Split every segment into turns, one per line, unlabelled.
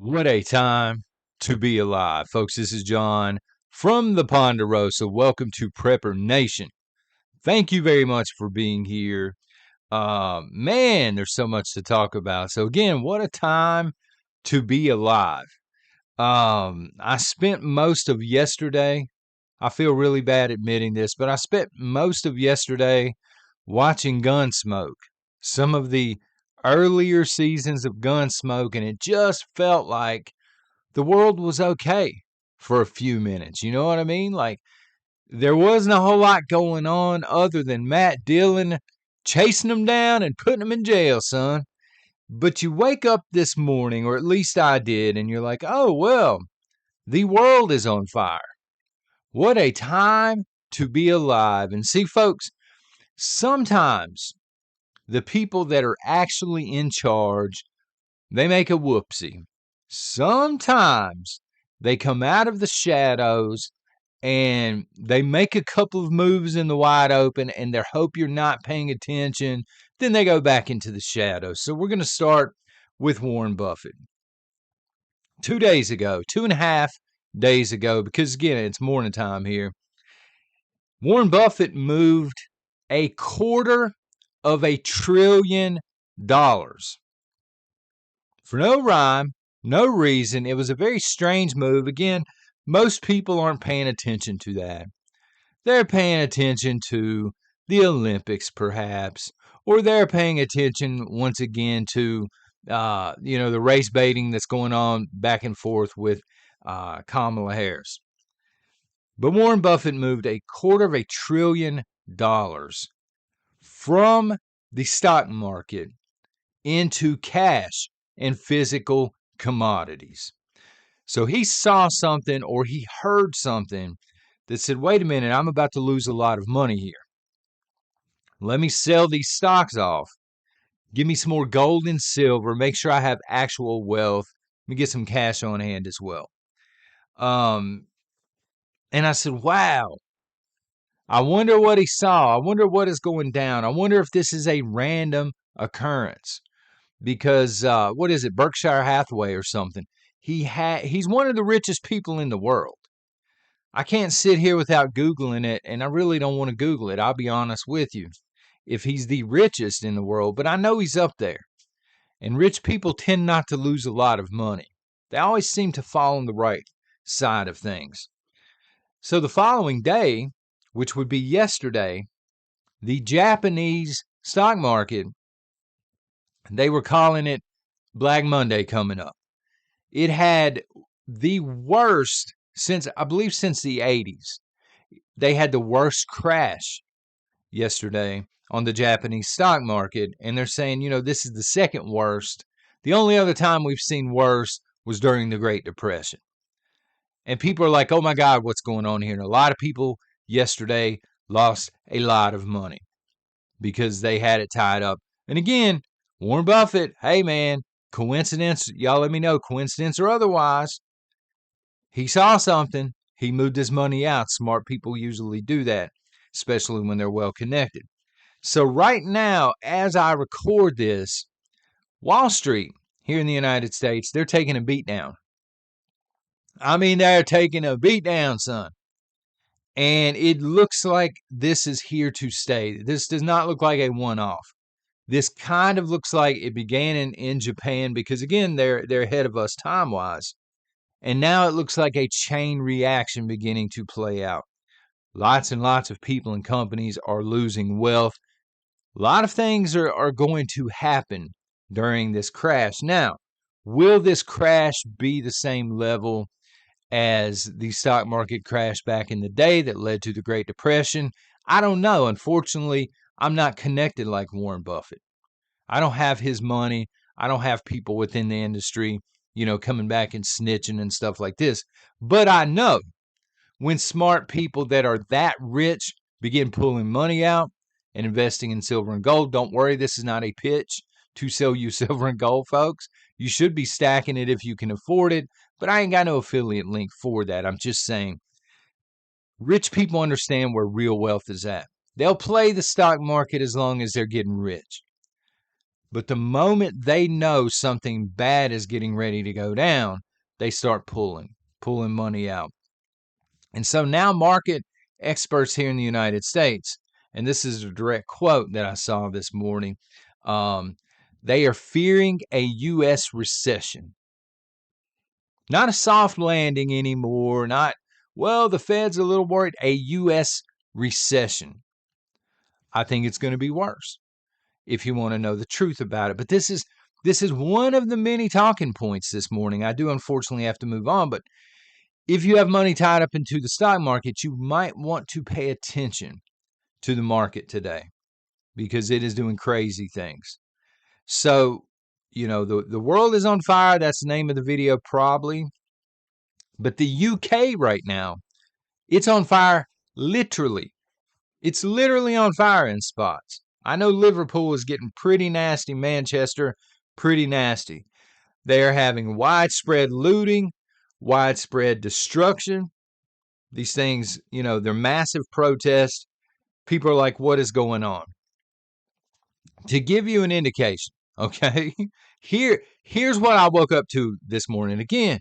What a time to be alive. Folks, this is John from the Ponderosa. Welcome to Prepper Nation. Thank you very much for being here. Man, there's so much to talk about. So again, what a time to be alive. I spent most of yesterday, I feel really bad admitting this, but I spent most of yesterday watching Gunsmoke. Some of the earlier seasons of Gunsmoke, and it just felt like the world was okay for a few minutes. You know what I mean? Like, there wasn't a whole lot going on other than Matt Dillon chasing them down and putting them in jail, son. But you wake up this morning, or at least I did, and you're like, oh, well, the world is on fire. What a time to be alive. And see, folks, sometimes the people that are actually in charge, they make a whoopsie. Sometimes they come out of the shadows and they make a couple of moves in the wide open and they hope you're not paying attention. Then they go back into the shadows. So we're going to start with Warren Buffett. 2 days ago, 2.5 days ago, because again, it's morning time here, Warren Buffett moved $250 billion. For no rhyme, no reason. It was a very strange move. Again, most people aren't paying attention to that. They're paying attention to the Olympics, perhaps, or they're paying attention once again to, the race baiting that's going on back and forth with Kamala Harris. But Warren Buffett moved $250 billion from the stock market into cash and physical commodities. So he saw something or he heard something that said, wait a minute, I'm about to lose a lot of money here. Let me sell these stocks off. Give me some more gold and silver. Make sure I have actual wealth. Let me get some cash on hand as well. And I said, wow, I wonder what he saw. I wonder what is going down. I wonder if this is a random occurrence. Because, what is it, Berkshire Hathaway or something? He's one of the richest people in the world. I can't sit here without Googling it, and I really don't want to Google it. I'll be honest with you. If he's the richest in the world, but I know he's up there. And rich people tend not to lose a lot of money. They always seem to fall on the right side of things. So the following day, which would be yesterday, the Japanese stock market, they were calling it Black Monday coming up. It had the worst since the 80s. They had the worst crash yesterday on the Japanese stock market. And they're saying, this is the second worst. The only other time we've seen worse was during the Great Depression. And people are like, oh my God, what's going on here? And a lot of people yesterday lost a lot of money because they had it tied up. And again, Warren Buffett, hey man, coincidence, y'all let me know, coincidence or otherwise, he saw something, he moved his money out. Smart people usually do that, especially when they're well connected. So right now, as I record this, Wall Street here in the United States, they're taking a beat down. I mean, they're taking a beat down, son. And it looks like this is here to stay. This does not look like a one-off. This kind of looks like it began in Japan because, again, they're ahead of us time-wise. And now it looks like a chain reaction beginning to play out. Lots and lots of people and companies are losing wealth. A lot of things are going to happen during this crash. Now, will this crash be the same level as the stock market crash back in the day that led to the Great Depression? I don't know. Unfortunately, I'm not connected like Warren Buffett. I don't have his money. I don't have people within the industry, coming back and snitching and stuff like this. But I know when smart people that are that rich begin pulling money out and investing in silver and gold, don't worry, this is not a pitch to sell you silver and gold, folks. You should be stacking it if you can afford it, but I ain't got no affiliate link for that. I'm just saying, rich people understand where real wealth is at. They'll play the stock market as long as they're getting rich. But the moment they know something bad is getting ready to go down, they start pulling money out. And so now market experts here in the United States, and this is a direct quote that I saw this morning, they are fearing a U.S. recession. Not a soft landing anymore, not, well, the Fed's a little worried, a U.S. recession. I think it's going to be worse if you want to know the truth about it. But this is one of the many talking points this morning. I do unfortunately have to move on, but if you have money tied up into the stock market, you might want to pay attention to the market today because it is doing crazy things. So, the world is on fire. That's the name of the video probably. But the UK right now, it's on fire literally. It's literally on fire in spots. I know Liverpool is getting pretty nasty. Manchester, pretty nasty. They are having widespread looting, widespread destruction. These things, they're massive protests. People are like, what is going on? To give you an indication, okay, here's what I woke up to this morning. Again,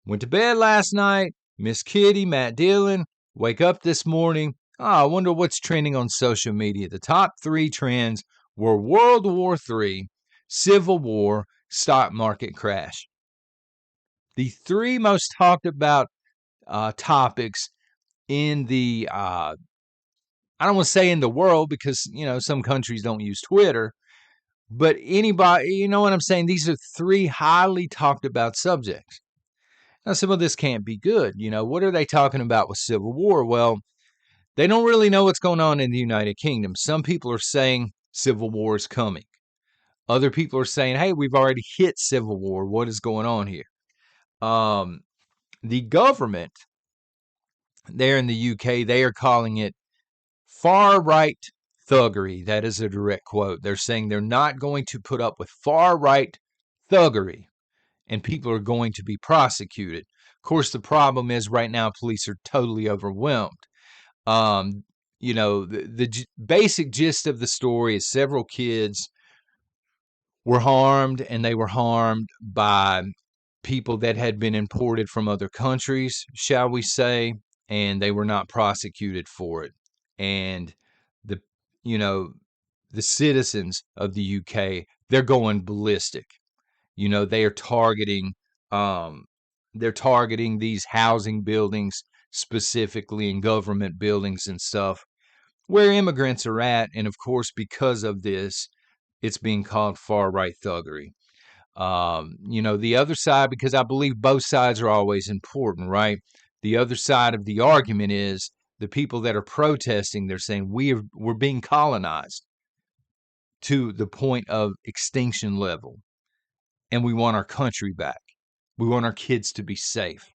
went to bed last night, Miss Kitty, Matt Dillon, wake up this morning. I wonder what's trending on social media. The top 3 trends were World War III, Civil War, stock market crash. The 3 most talked about topics in the, I don't want to say in the world because, some countries don't use Twitter, but anybody, you know what I'm saying? These are 3 highly talked about subjects. Now, some of this can't be good. What are they talking about with Civil War? Well, they don't really know what's going on in the United Kingdom. Some people are saying Civil War is coming. Other people are saying, hey, we've already hit Civil War. What is going on here? The government there in the UK, they are calling it far-right thuggery. That is a direct quote. They're saying they're not going to put up with far-right thuggery, and people are going to be prosecuted. Of course, the problem is right now police are totally overwhelmed. The basic gist of the story is several kids were harmed, and they were harmed by people that had been imported from other countries, shall we say, and they were not prosecuted for it. And the citizens of the UK, they're going ballistic. They are targeting these housing buildings specifically, and government buildings and stuff where immigrants are at. And of course, because of this, it's being called far-right thuggery. The other side, because I believe both sides are always important, right? The other side of the argument is the people that are protesting, they're saying we're being colonized to the point of extinction level, and we want our country back. We want our kids to be safe.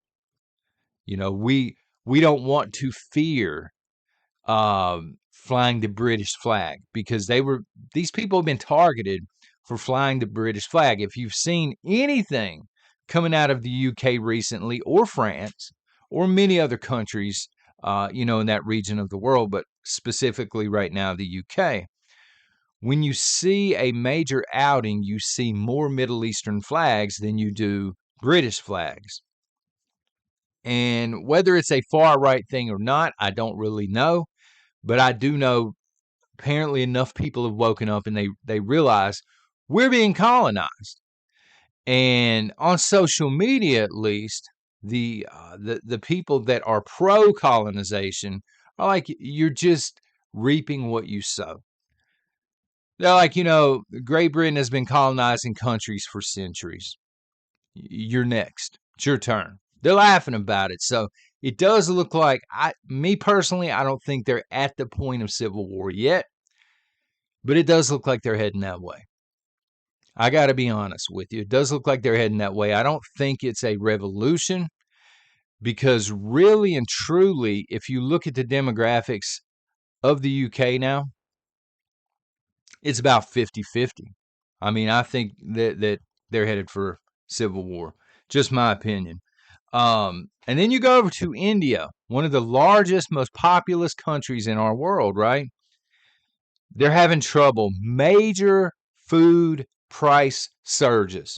We don't want to fear flying the British flag, because these people have been targeted for flying the British flag. If you've seen anything coming out of the UK recently, or France, or many other countries, in that region of the world, but specifically right now the UK, when you see a major outing, you see more Middle Eastern flags than you do British flags. And whether it's a far-right thing or not, I don't really know. But I do know apparently enough people have woken up and they realize we're being colonized. And on social media, at least, the people that are pro-colonization are like, you're just reaping what you sow. They're like, Great Britain has been colonizing countries for centuries. You're next. It's your turn. They're laughing about it. So it does look like, me personally, I don't think they're at the point of civil war yet, but it does look like they're heading that way. I got to be honest with you. It does look like they're heading that way. I don't think it's a revolution, because really and truly, if you look at the demographics of the UK now, it's about 50-50. I mean, I think that they're headed for civil war. Just my opinion. And then you go over to India, one of the largest, most populous countries in our world, right? They're having trouble, major food price surges.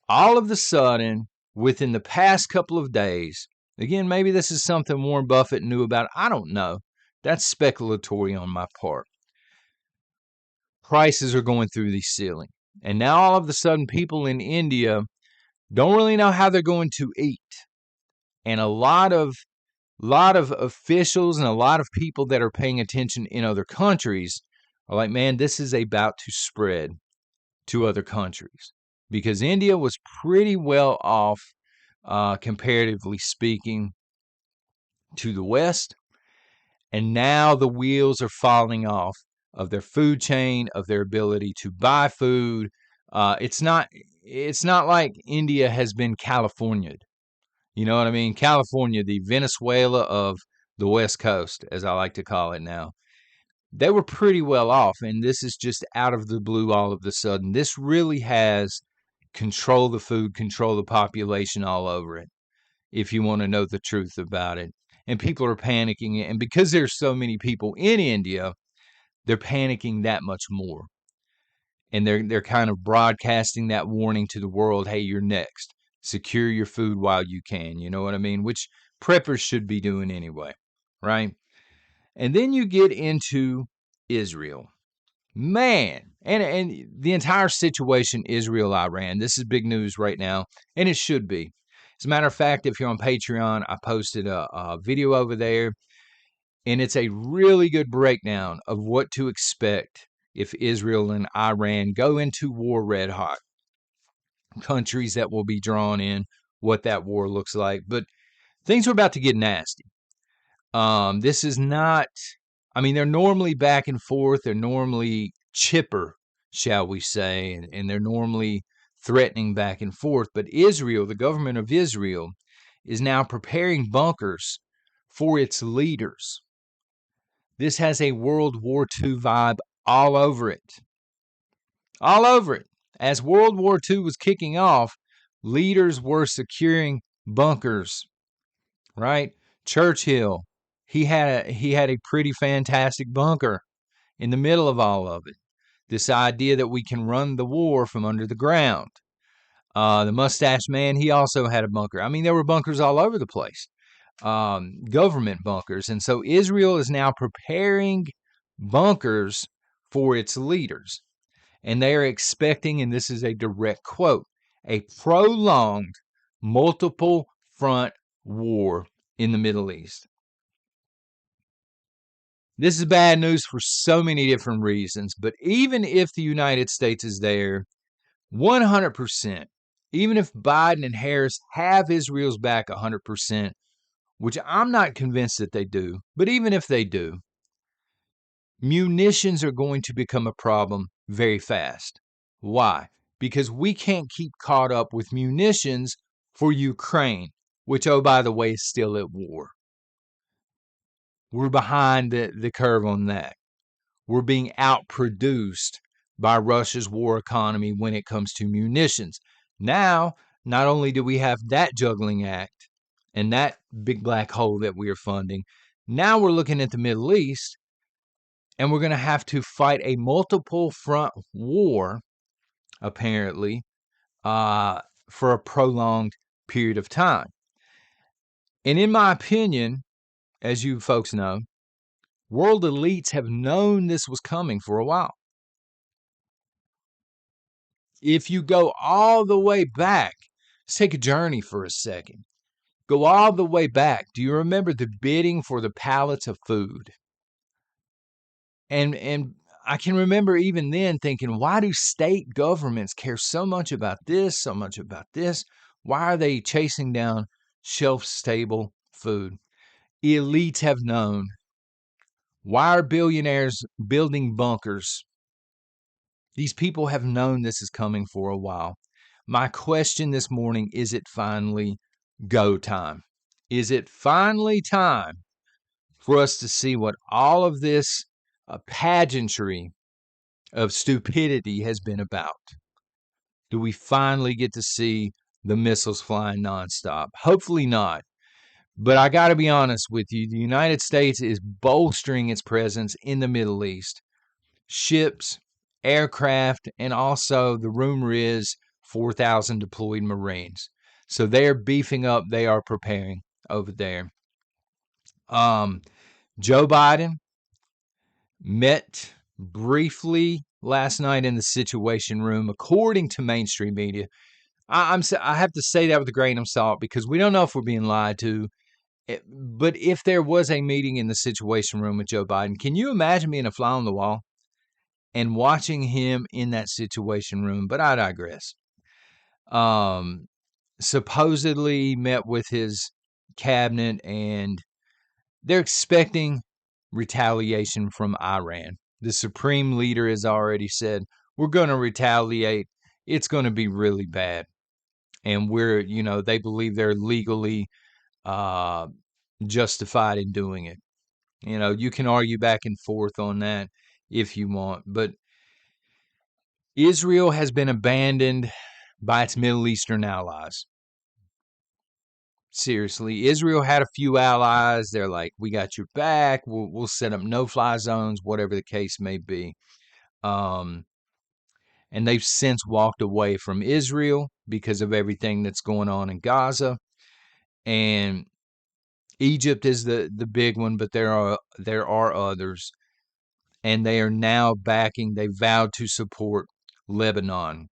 All of a sudden, within the past couple of days, again, maybe this is something Warren Buffett knew about. I don't know. That's speculatory on my part. Prices are going through the ceiling. And now all of a sudden, people in India don't really know how they're going to eat. And a lot of officials and a lot of people that are paying attention in other countries are like, man, this is about to spread to other countries. Because India was pretty well off, comparatively speaking, to the West. And now the wheels are falling off of their food chain, of their ability to buy food. It's not like India has been California'd. You know what I mean? California, the Venezuela of the West Coast, as I like to call it now. They were pretty well off, and this is just out of the blue all of a sudden. This really has control the food, control the population all over it, if you want to know the truth about it. And people are panicking, and because there's so many people in India, they're panicking that much more. And they're kind of broadcasting that warning to the world, hey, you're next. Secure your food while you can, you know what I mean? Which preppers should be doing anyway, right? And then you get into Israel. Man, and the entire situation, Israel-Iran, this is big news right now, and it should be. As a matter of fact, if you're on Patreon, I posted a video over there, and it's a really good breakdown of what to expect if Israel and Iran go into war red hot. Countries that will be drawn in, what that war looks like. But things are about to get nasty. This is not, I mean, they're normally back and forth. They're normally chipper, shall we say, and they're normally threatening back and forth. But Israel, the government of Israel, is now preparing bunkers for its leaders. This has a World War II vibe all over it. All over it. As World War II was kicking off, leaders were securing bunkers, right? Churchill, he had a pretty fantastic bunker in the middle of all of it. This idea that we can run the war from under the ground. The mustache man, he also had a bunker. I mean, there were bunkers all over the place, government bunkers. And so Israel is now preparing bunkers for its leaders. And they are expecting, and this is a direct quote, a prolonged multiple front war in the Middle East. This is bad news for so many different reasons, but even if the United States is there, 100%, even if Biden and Harris have Israel's back 100%, which I'm not convinced that they do, but even if they do, munitions are going to become a problem very fast. Why? Because we can't keep caught up with munitions for Ukraine, which, oh, by the way, is still at war. We're behind the curve on that. We're being outproduced by Russia's war economy when it comes to munitions. Now, not only do we have that juggling act and that big black hole that we are funding, now we're looking at the Middle East, and we're going to have to fight a multiple front war, apparently, for a prolonged period of time. And in my opinion, as you folks know, world elites have known this was coming for a while. If you go all the way back, let's take a journey for a second. Go all the way back. Do you remember the bidding for the pallets of food? And I can remember even then thinking, why do state governments care so much about this, so much about this? Why are they chasing down shelf-stable food? Elites have known. Why are billionaires building bunkers? These people have known this is coming for a while. My question this morning, is it finally go time? Is it finally time for us to see what all of this pageantry of stupidity has been about? Do we finally get to see the missiles flying nonstop? Hopefully not. But I got to be honest with you, the United States is bolstering its presence in the Middle East. Ships, aircraft, and also the rumor is 4,000 deployed Marines. So they are beefing up. They are preparing over there. Joe Biden met briefly last night in the Situation Room, according to mainstream media. I have to say that with a grain of salt because we don't know if we're being lied to. But if there was a meeting in the Situation Room with Joe Biden, can you imagine being a fly on the wall and watching him in that Situation Room? But I digress. Supposedly met with his cabinet, and they're expecting retaliation from Iran. The supreme leader has already said, we're going to retaliate. It's going to be really bad. And they believe they're legally justified in doing it. You can argue back and forth on that if you want, but Israel has been abandoned by its Middle Eastern allies. Seriously, Israel had a few allies. They're like, we got your back. We'll set up no-fly zones, whatever the case may be. And they've since walked away from Israel because of everything that's going on in Gaza. And Egypt is the big one, but there are others. And they are now they vowed to support Lebanon,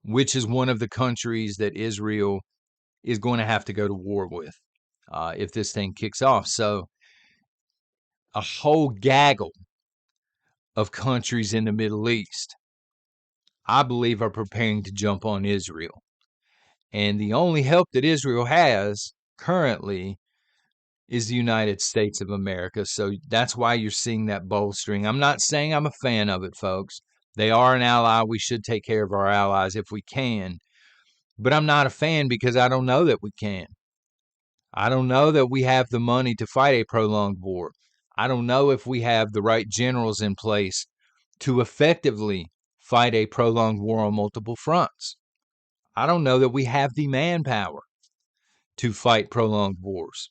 which is one of the countries that Israel is going to have to go to war with if this thing kicks off. So a whole gaggle of countries in the Middle East, I believe, are preparing to jump on Israel. And the only help that Israel has currently is the United States of America. So that's why you're seeing that bolstering. I'm not saying I'm a fan of it, folks. They are an ally. We should take care of our allies if we can. But I'm not a fan because I don't know that we can. I don't know that we have the money to fight a prolonged war. I don't know if we have the right generals in place to effectively fight a prolonged war on multiple fronts. I don't know that we have the manpower to fight prolonged wars.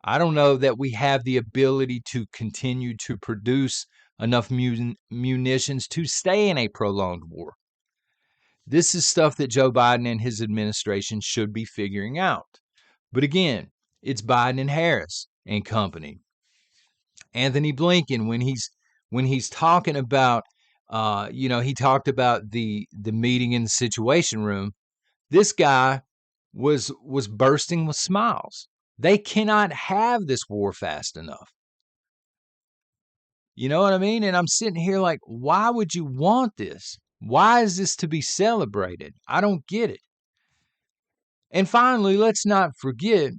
I don't know that we have the ability to continue to produce enough munitions to stay in a prolonged war. This is stuff that Joe Biden and his administration should be figuring out. But again, it's Biden and Harris and company. Anthony Blinken, when he's talking about, he talked about the meeting in the Situation Room. This guy was bursting with smiles. They cannot have this war fast enough. You know what I mean? And I'm sitting here like, why would you want this? Why is this to be celebrated? I don't get it. And finally, let's not forget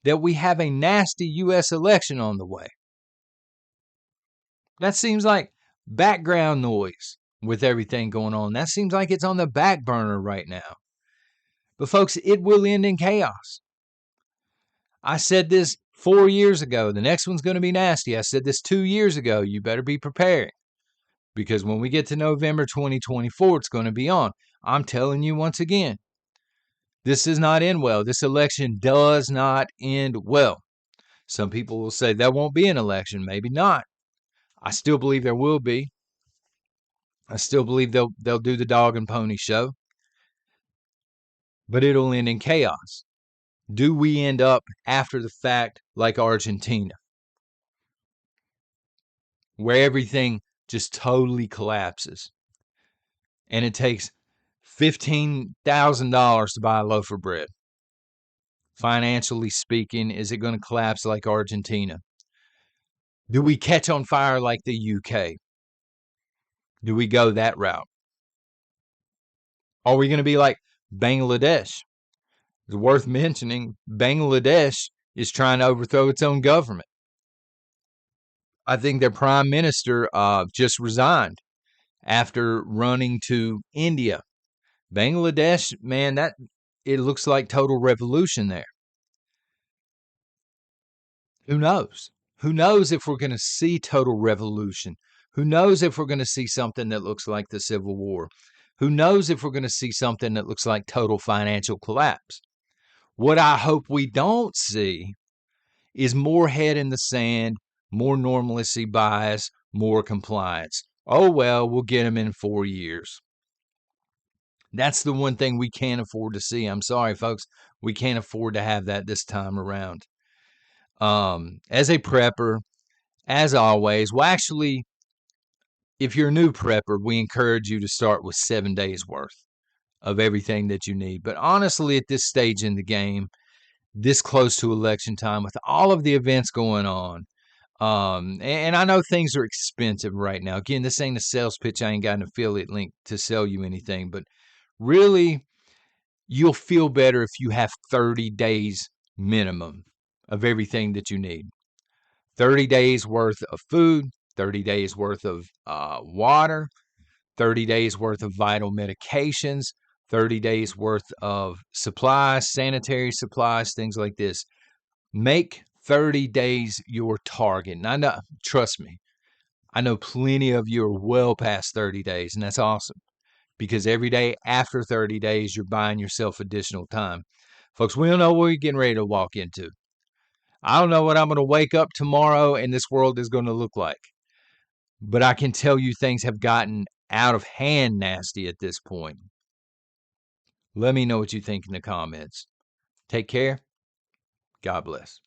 that we have a nasty U.S. election on the way. That seems like background noise with everything going on. That seems like it's on the back burner right now. But folks, it will end in chaos. I said this 4 years ago. The next one's going to be nasty. I said this 2 years ago. You better be prepared. Because when we get to November 2024, it's going to be on. I'm telling you once again, this does not end well. This election does not end well. Some people will say there won't be an election. Maybe not. I still believe there will be. I still believe they'll do the dog and pony show. But it'll end in chaos. Do we end up after the fact like Argentina, where everything just totally collapses and it takes $15,000 to buy a loaf of bread? Financially speaking, is it going to collapse like Argentina? Do we catch on fire like the UK? Do we go that route? Are we going to be like Bangladesh? It's worth mentioning, Bangladesh is trying to overthrow its own government. I think their prime minister just resigned after running to India. Bangladesh, man, it looks like total revolution there. Who knows? Who knows if we're going to see total revolution? Who knows if we're going to see something that looks like the Civil War? Who knows if we're going to see something that looks like total financial collapse? What I hope we don't see is more head in the sand, more normalcy bias, more compliance. Oh, well, we'll get them in 4 years. That's the one thing we can't afford to see. I'm sorry, folks. We can't afford to have that this time around. As a prepper, as always, well, actually, if you're a new prepper, we encourage you to start with 7 days worth of everything that you need. But honestly, at this stage in the game, this close to election time, with all of the events going on, and I know things are expensive right now. Again, this ain't a sales pitch. I ain't got an affiliate link to sell you anything, but really, you'll feel better if you have 30 days minimum of everything that you need. 30 days worth of food, 30 days worth of water, 30 days worth of vital medications, 30 days worth of supplies, sanitary supplies, things like this. Make 30 days your target. And I know, trust me, I know plenty of you are well past 30 days, and that's awesome because every day after 30 days, you're buying yourself additional time. Folks, we don't know what we're getting ready to walk into. I don't know what I'm going to wake up tomorrow and this world is going to look like. But I can tell you things have gotten out of hand nasty at this point. Let me know what you think in the comments. Take care. God bless.